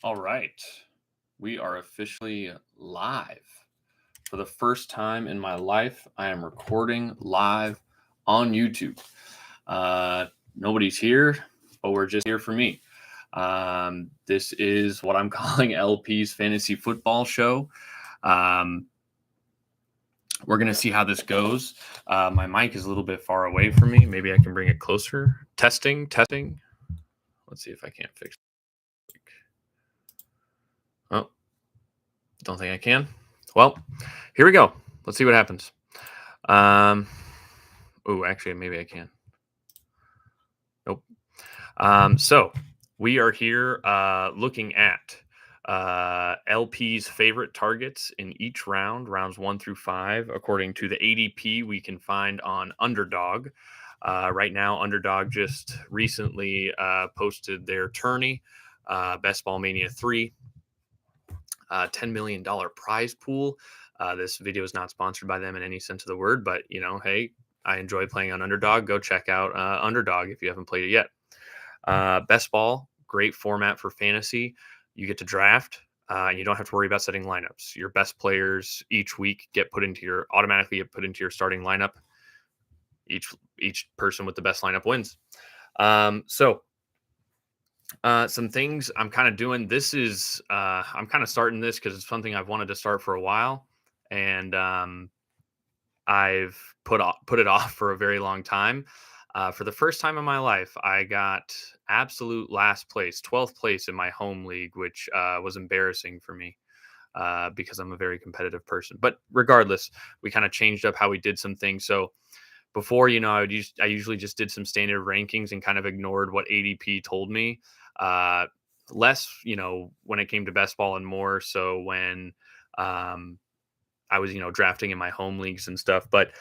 All right. We are officially live. For the first time in my life, I am recording live on YouTube. Nobody's here, but we're just here for me. This is what I'm calling LP's Fantasy Football Show. We're going to see how this goes. My mic is a little bit far away from me. Maybe I can bring it closer. Testing. Let's see if I can't fix it. Oh, don't think I can. Well, here we go. Let's see what happens. Actually, maybe I can. Nope. So we are here looking at LP's favorite targets in each round, rounds 1 through 5, according to the ADP we can find on Underdog. Right now, Underdog just recently posted their Tourney, BestBall Mania 3, $10 million prize pool. This video is not sponsored by them in any sense of the word, but hey, I enjoy playing on Underdog. Go check out Underdog if you haven't played it yet. Best Ball, great format for fantasy. You get to draft, and you don't have to worry about setting lineups. Your best players each week automatically get put into your starting lineup. Each person with the best lineup wins. Some things I'm kind of doing. This is I'm kind of starting this because it's something I've wanted to start for a while, and I've put it off for a very long time. For the first time in my life, I got absolute last place, 12th place in my home league, which was embarrassing for me because I'm a very competitive person. But regardless, we kind of changed up how we did some things. So before, I usually just did some standard rankings and kind of ignored what ADP told me. Less, when it came to best ball, and more so when I was, drafting in my home leagues and stuff. But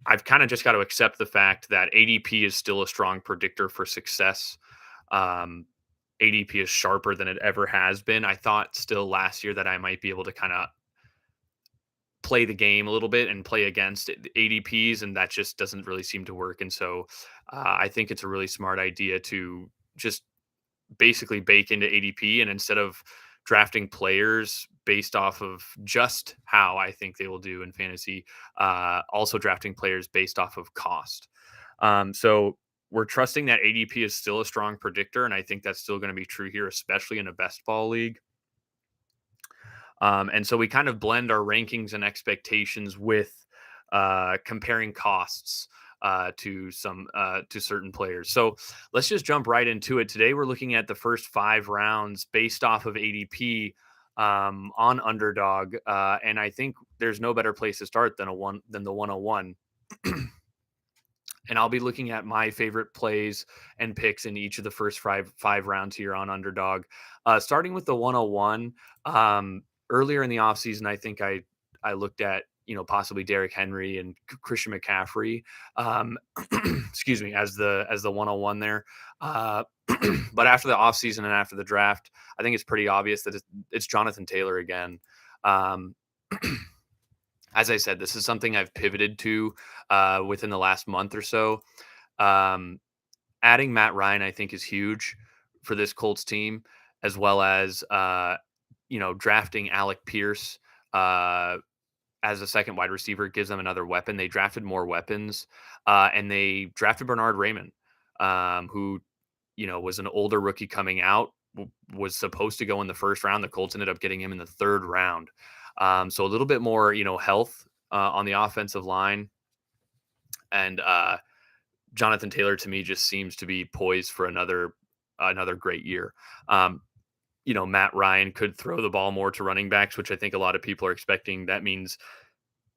I've kind of just got to accept the fact that ADP is still a strong predictor for success. ADP is sharper than it ever has been. I thought still last year that I might be able to kind of play the game a little bit and play against ADPs, and that just doesn't really seem to work. And so I think it's a really smart idea to just basically bake into ADP, and instead of drafting players based off of just how I think they will do in fantasy, also drafting players based off of cost. So we're trusting that ADP is still a strong predictor, and I think that's still going to be true here, especially in a best ball league. And so we kind of blend our rankings and expectations with comparing costs to certain players. So let's just jump right into it. Today we're looking at the first 5 rounds based off of ADP on Underdog, and I think there's no better place to start than the 101. And I'll be looking at my favorite plays and picks in each of the first five rounds here on Underdog. Starting with the 101, earlier in the offseason, I think I looked at, possibly Derrick Henry and Christian McCaffrey, excuse me, as the 101 there. But after the offseason and after the draft, I think it's pretty obvious that it's Jonathan Taylor again. As I said, this is something I've pivoted to within the last month or so. Adding Matt Ryan, I think, is huge for this Colts team, as well as drafting Alec Pierce as a second wide receiver gives them another weapon. They drafted more weapons, and they drafted Bernard Raymond, who was an older rookie coming out, was supposed to go in the first round. The Colts ended up getting him in the 3rd round. So a little bit more, health on the offensive line. And Jonathan Taylor, to me, just seems to be poised for another great year. Matt Ryan could throw the ball more to running backs, which I think a lot of people are expecting. That means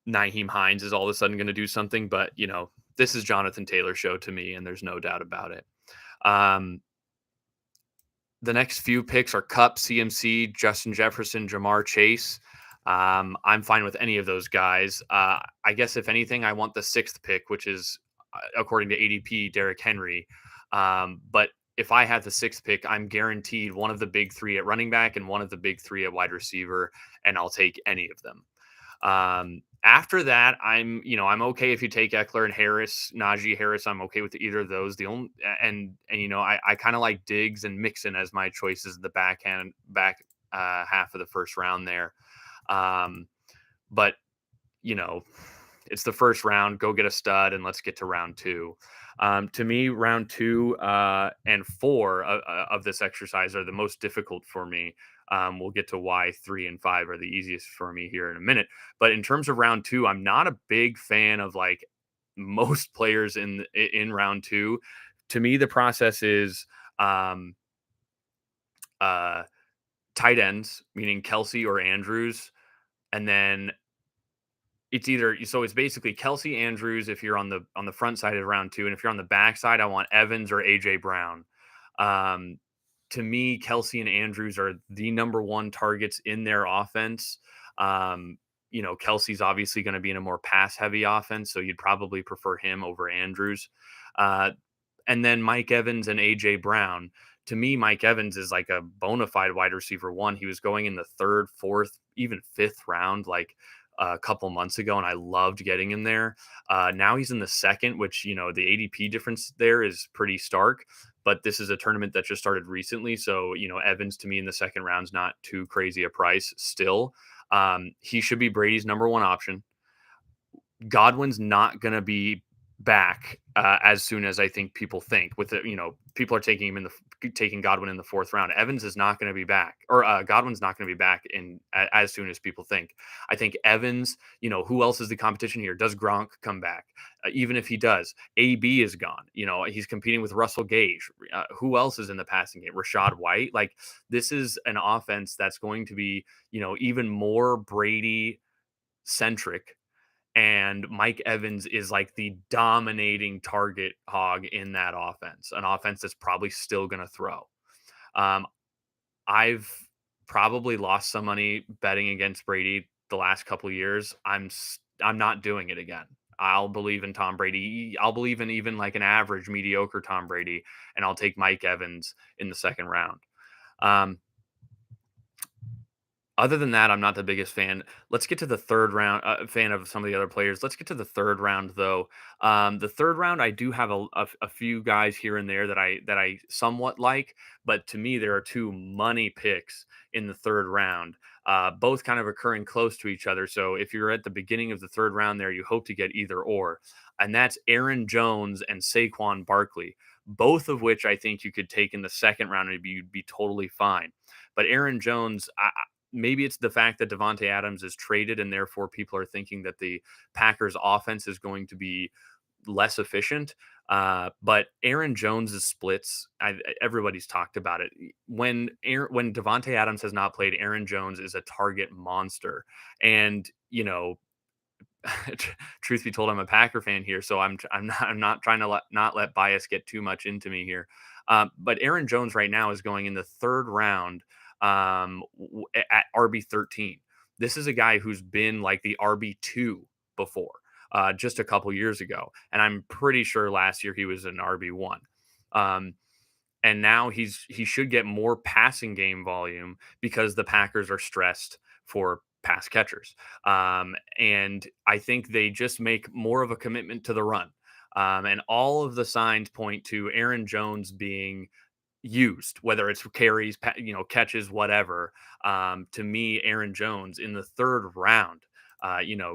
Nyheim Hines is all of a sudden going to do something. But, this is Jonathan Taylor's show to me, and there's no doubt about it. The next few picks are Kupp, CMC, Justin Jefferson, Jamar Chase. I'm fine with any of those guys. I guess if anything, I want the 6th pick, which is, according to ADP, Derrick Henry. But if I had the 6th pick, I'm guaranteed one of the big 3 at running back and one of the big 3 at wide receiver, and I'll take any of them. After that, I'm okay if you take Eckler and Harris, Najee Harris. I'm okay with either of those. The only and I kind of like Diggs and Mixon as my choices at the back half of the first round there. Um, but you know, it's the first round. Go get a stud, and let's get to round two. To me, round two and four of this exercise are the most difficult for me. We'll get to why three and five are the easiest for me here in a minute. But in terms of round two, I'm not a big fan of like most players in round two. To me, the process is um, uh, tight ends, meaning Kelsey or Andrews, and then it's basically Kelsey Andrews if you're on the front side of round two, and if you're on the back side, I want Evans or AJ Brown. Um, to me, Kelsey and Andrews are the number one targets in their offense. Kelsey's obviously going to be in a more pass heavy offense, so you'd probably prefer him over Andrews. Uh, and then Mike Evans and AJ Brown. To me, Mike Evans is like a bona fide wide receiver one. He was going in the third, fourth, even fifth round, like a couple months ago, and I loved getting him there. Now he's in the second, which the ADP difference there is pretty stark. But this is a tournament that just started recently, so Evans to me in the second round is not too crazy a price. Still, he should be Brady's number one option. Godwin's not going to be back as soon as I think people think. With the, people are taking him taking Godwin in the fourth round. Evans is not going to be back, or Godwin's not going to be back as soon as people think. I think Evans. Who else is the competition here? Does Gronk come back? Even if he does, AB is gone. He's competing with Russell Gage. Who else is in the passing game? Rashad White. Like this is an offense that's going to be even more Brady centric, and Mike Evans is like the dominating target hog in that offense, an offense that's probably still going to throw. Um, I've probably lost some money betting against Brady the last couple of years. I'm not doing it again. I'll believe in Tom Brady. I'll believe in even like an average, mediocre Tom Brady, and I'll take Mike Evans in the second round. Um, Other than that, I'm not the biggest fan. Let's get to the third round. Fan of some of the other players. Let's get to the third round, though. The third round, I do have a few guys here and there that I somewhat like, but to me, there are two money picks in the third round, both kind of occurring close to each other. So if you're at the beginning of the third round, there you hope to get either or, and that's Aaron Jones and Saquon Barkley, both of which I think you could take in the second round and you'd be totally fine. But Aaron Jones, maybe it's the fact that Devontae Adams is traded and therefore people are thinking that the Packers offense is going to be less efficient. But Aaron Jones's splits, everybody's talked about it. When Devontae Adams has not played, Aaron Jones is a target monster. And truth be told, I'm a Packer fan here, so I'm not trying to not let bias get too much into me here. But Aaron Jones right now is going in the third round at RB 13. This is a guy who's been like the RB 2 before, just a couple years ago, and I'm pretty sure last year he was an RB 1. Um, and now he should get more passing game volume because the Packers are stressed for pass catchers. And I think they just make more of a commitment to the run. And all of the signs point to Aaron Jones being used, whether it's carries, catches, whatever. To me, Aaron Jones in the third round,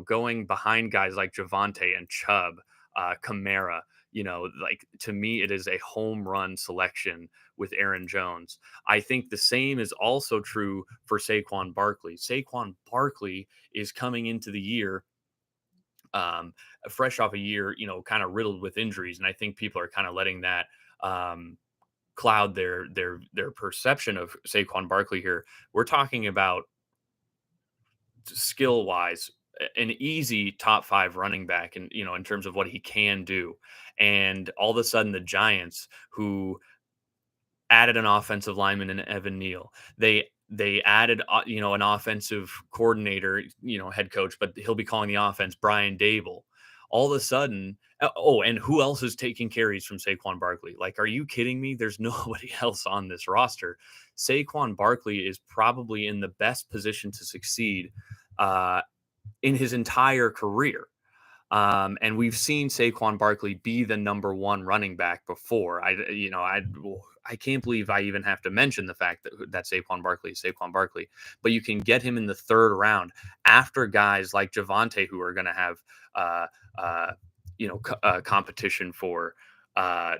going behind guys like Javante and Chubb, Kamara, like to me, it is a home run selection with Aaron Jones. I think the same is also true for Saquon Barkley. Saquon Barkley is coming into the year um, fresh off a year, kind of riddled with injuries, and I think people are kind of letting that cloud their perception of Saquon Barkley here. We're talking about skill wise an easy top 5 running back, and in terms of what he can do. And all of a sudden the Giants, who added an offensive lineman in Evan Neal. They added an offensive coordinator, head coach, but he'll be calling the offense, Brian Dable. All of a sudden, and who else is taking carries from Saquon Barkley? Like, are you kidding me? There's nobody else on this roster. Saquon Barkley is probably in the best position to succeed in his entire career. And we've seen Saquon Barkley be the number one running back before. I can't believe I even have to mention the fact that Saquon Barkley is Saquon Barkley, but you can get him in the third round after guys like Javante who are going to have uh, uh, competition for uh,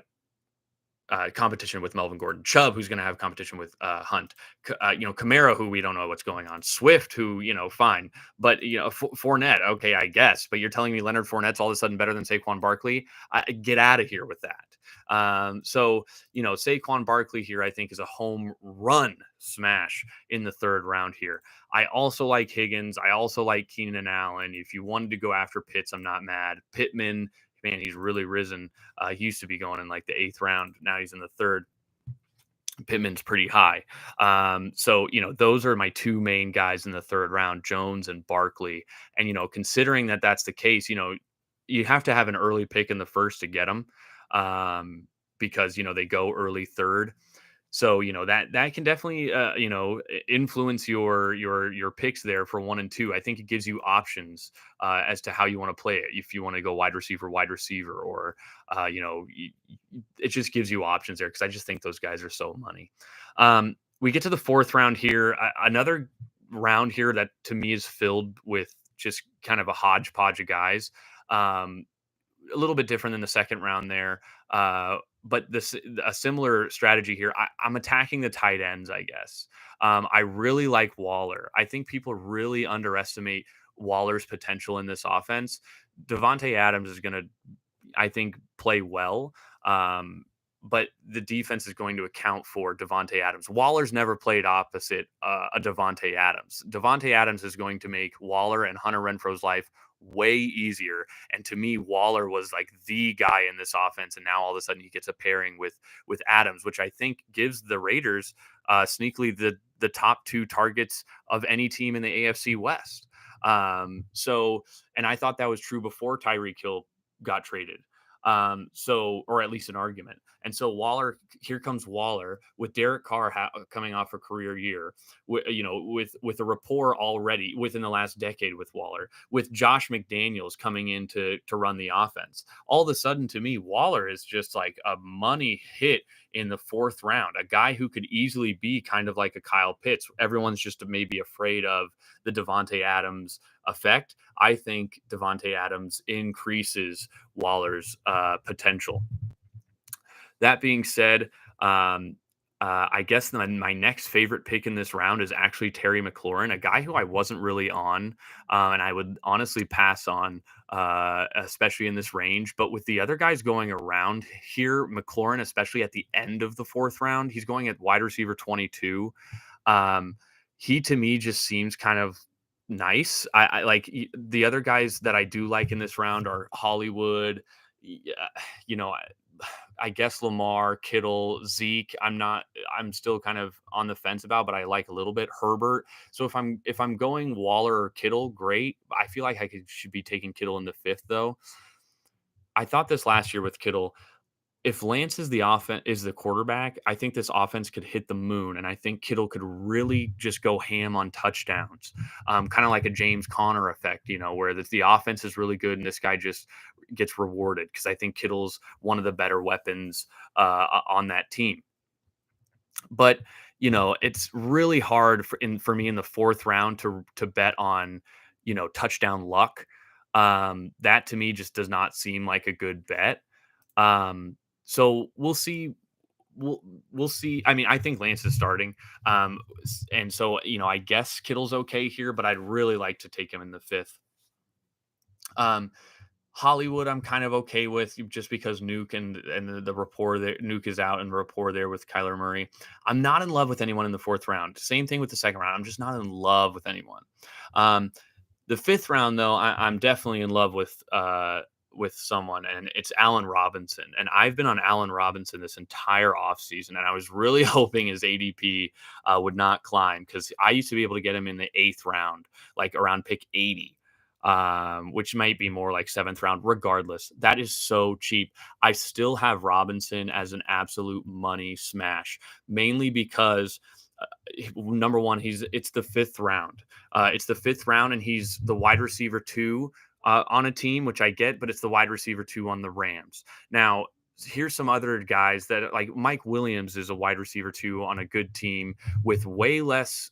competition with Melvin Gordon, Chubb, who's going to have competition with Hunt, Kamara, who we don't know what's going on, Swift, who, fine, but, Fournette, okay, I guess, but you're telling me Leonard Fournette's all of a sudden better than Saquon Barkley? Get out of here with that. Saquon Barkley here, I think, is a home run smash in the third round here. I also like Higgins. I also like Keenan Allen. If you wanted to go after Pitts, I'm not mad. Pittman, man, he's really risen. He used to be going in like the eighth round. Now he's in the third. Pittman's pretty high. Those are my two main guys in the third round, Jones and Barkley. And, considering that that's the case, you have to have an early pick in the first to get them because, they go early third. So, that can definitely influence your picks there for 1 and 2. I think it gives you options as to how you want to play it. If you want to go wide receiver, or it just gives you options there because I just think those guys are so money. We get to the fourth round here, another round here that to me is filled with just kind of a hodgepodge of guys. A little bit different than the second round there. But a similar strategy here. I'm attacking the tight ends, I guess. I really like Waller. I think people really underestimate Waller's potential in this offense. Devontae Adams is going to, I think, play well. But the defense is going to account for Devontae Adams. Waller's never played opposite a Devontae Adams. Devontae Adams is going to make Waller and Hunter Renfro's life way easier. And to me, Waller was like the guy in this offense, and now all of a sudden he gets a pairing with Adams, which I think gives the Raiders sneakily the top 2 targets of any team in the AFC West. And I thought that was true before Tyreek Hill got traded. Or at least an argument. And so here comes Waller with Derek Carr coming off a career year, with a rapport already within the last decade with Waller, with Josh McDaniels coming in to run the offense. All of a sudden, to me, Waller is just like a money hit in the fourth round, a guy who could easily be kind of like a Kyle Pitts. Everyone's just maybe afraid of the Devontae Adams effect. I think Devontae Adams increases Waller's potential. That being said, I guess my next favorite pick in this round is actually Terry McLaurin, a guy who I wasn't really on, and I would honestly pass on, especially in this range. But with the other guys going around here, McLaurin, especially at the end of the fourth round, he's going at wide receiver 22. He to me just seems kind of nice. I like the other guys that I do like in this round are Hollywood. I guess Lamar, Kittle, Zeke. I'm still kind of on the fence about, but I like a little bit Herbert. So if I'm going Waller or Kittle, great. I feel like should be taking Kittle in the fifth though. I thought this last year with Kittle. If Lance is the quarterback, I think this offense could hit the moon, and I think Kittle could really just go ham on touchdowns, kind of like a James Conner effect, where the offense is really good and this guy just gets rewarded because I think Kittle's one of the better weapons on that team. But it's really hard for me in the fourth round to bet on touchdown luck. That to me just does not seem like a good bet. So we'll see. We'll see. I mean, I think Lance is starting. And so, I guess Kittle's okay here, but I'd really like to take him in the fifth. Hollywood, I'm kind of okay with just because Nuke and the rapport there. Nuke is out and the rapport there with Kyler Murray. I'm not in love with anyone in the fourth round. Same thing with the second round. I'm just not in love with anyone. The fifth round, though, I'm definitely in love with someone, and it's Allen Robinson. And I've been on Allen Robinson this entire offseason, and I was really hoping his ADP would not climb because I used to be able to get him in the eighth round, like around pick 80, which might be more like seventh round. Regardless, that is so cheap. I still have Robinson as an absolute money smash, mainly because number one, it's the fifth round. It's the fifth round, and he's the wide receiver two on a team, which I get, but it's the wide receiver two on the Rams. Now, here's some other guys that like Mike Williams is a wide receiver two on a good team with way less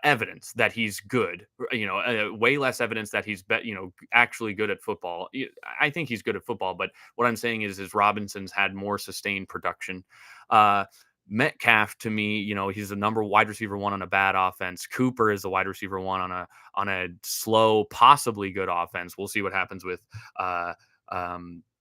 evidence that he's good. Way less evidence that he's actually good at football. I think he's good at football, but what I'm saying is Robinson's had more sustained production. Uh, Metcalf to me, he's the number wide receiver one on a bad offense. Cooper is the wide receiver one on a slow, possibly good offense. We'll see what happens with uh,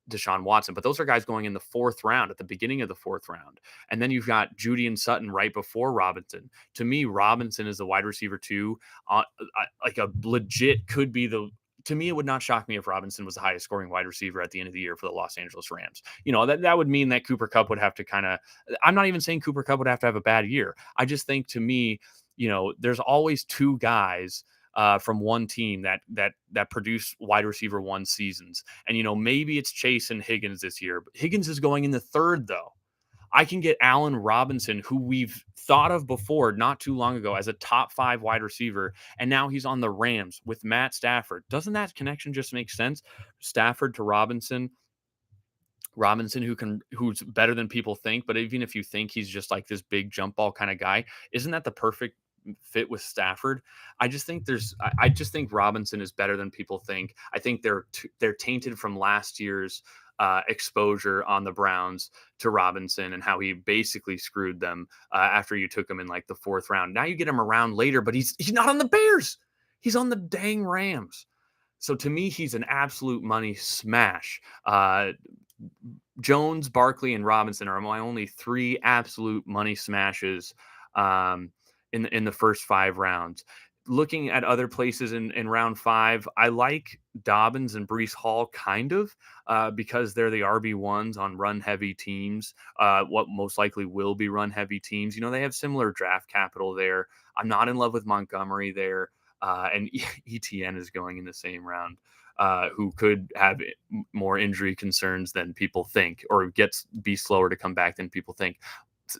Deshaun Watson. But those are guys going in the fourth round, at the beginning of the fourth round. And then you've got Judy and Sutton right before Robinson. To me, Robinson is the wide receiver two. Like a legit could be the. To me, it would not shock me if Robinson was the highest scoring wide receiver at the end of the year for the Los Angeles Rams. That would mean that Cooper Kupp would have to kind of. I'm not even saying Cooper Kupp would have to have a bad year. I just think to me, there's always two guys from one team that produce wide receiver one seasons. And maybe it's Chase and Higgins this year. But Higgins is going in the third, though. I can get Allen Robinson, who we've thought of before not too long ago as a top 5 wide receiver, and now he's on the Rams with Matt Stafford. Doesn't that connection just make sense? Stafford to Robinson. Robinson, who's better than people think, but even if you think he's just like this big jump ball kind of guy, isn't that the perfect fit with Stafford? I just think Robinson is better than people think. I think they're tainted from last year's exposure on the Browns to Robinson and how he basically screwed them after you took him in like the fourth round. Now you get him around later, but he's not on the Bears. He's on the dang Rams. So to me, he's an absolute money smash. Jones, Barkley, and Robinson are my only 3 absolute money smashes in the first 5 rounds. Looking at other places in round 5, I like Dobbins and Breece Hall kind of because they're the RB1s on run-heavy teams, what most likely will be run-heavy teams. They have similar draft capital there. I'm not in love with Montgomery there, and ETN is going in the same round. Who could have more injury concerns than people think, or be slower to come back than people think.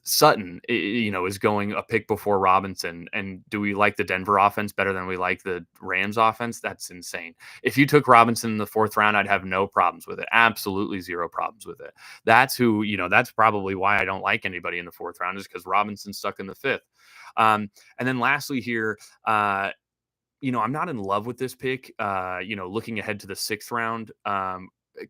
Sutton, is going a pick before Robinson. And do we like the Denver offense better than we like the Rams offense? That's insane. If you took Robinson in the fourth round, I'd have no problems with it. Absolutely zero problems with it. That's that's probably why I don't like anybody in the fourth round, is because Robinson's stuck in the fifth. And then lastly here, I'm not in love with this pick. Looking ahead to the sixth round,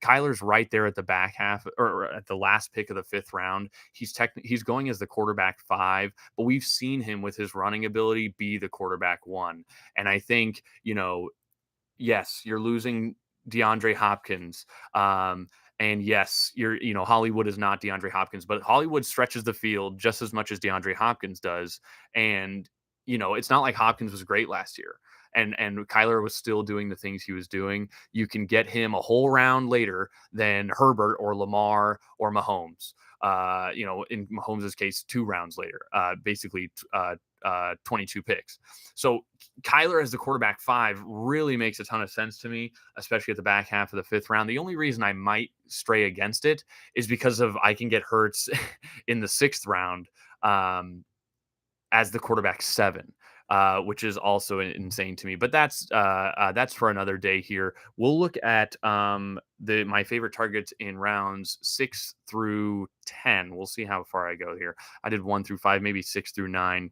Kyler's right there at the back half or at the last pick of the fifth round. He's going as the quarterback 5, but we've seen him with his running ability be the quarterback 1. And I think, yes, you're losing DeAndre Hopkins. And yes, Hollywood is not DeAndre Hopkins, but Hollywood stretches the field just as much as DeAndre Hopkins does. And, it's not like Hopkins was great last year. And Kyler was still doing the things he was doing. You can get him a whole round later than Herbert or Lamar or Mahomes. In Mahomes' case, 2 rounds later, basically 22 picks. So Kyler as the quarterback 5 really makes a ton of sense to me, especially at the back half of the fifth round. The only reason I might stray against it is because I can get Hurts in the 6th round as the quarterback 7. Which is also insane to me. But that's for another day here. We'll look at my favorite targets in rounds 6 through 10. We'll see how far I go here. I did 1 through 5, maybe 6 through 9,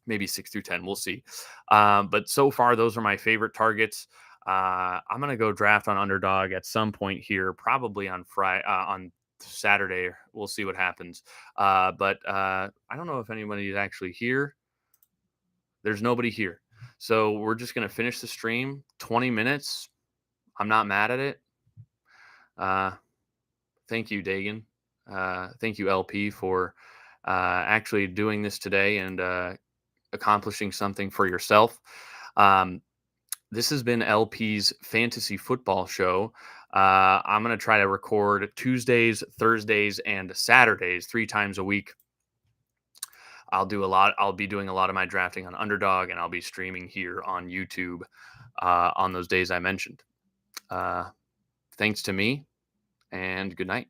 maybe 6 through 10. We'll see. But so far, those are my favorite targets. I'm gonna go draft on Underdog at some point here, probably on on Saturday. We'll see what happens. But I don't know if anybody is actually here. There's nobody here. So we're just going to finish the stream. 20 minutes. I'm not mad at it. Thank you, Dagan. Thank you, LP, for actually doing this today and accomplishing something for yourself. This has been LP's Fantasy Football Show. I'm going to try to record Tuesdays, Thursdays, and Saturdays 3 times a week. I'll be doing a lot of my drafting on Underdog, and I'll be streaming here on YouTube on those days I mentioned. Thanks to me, and good night.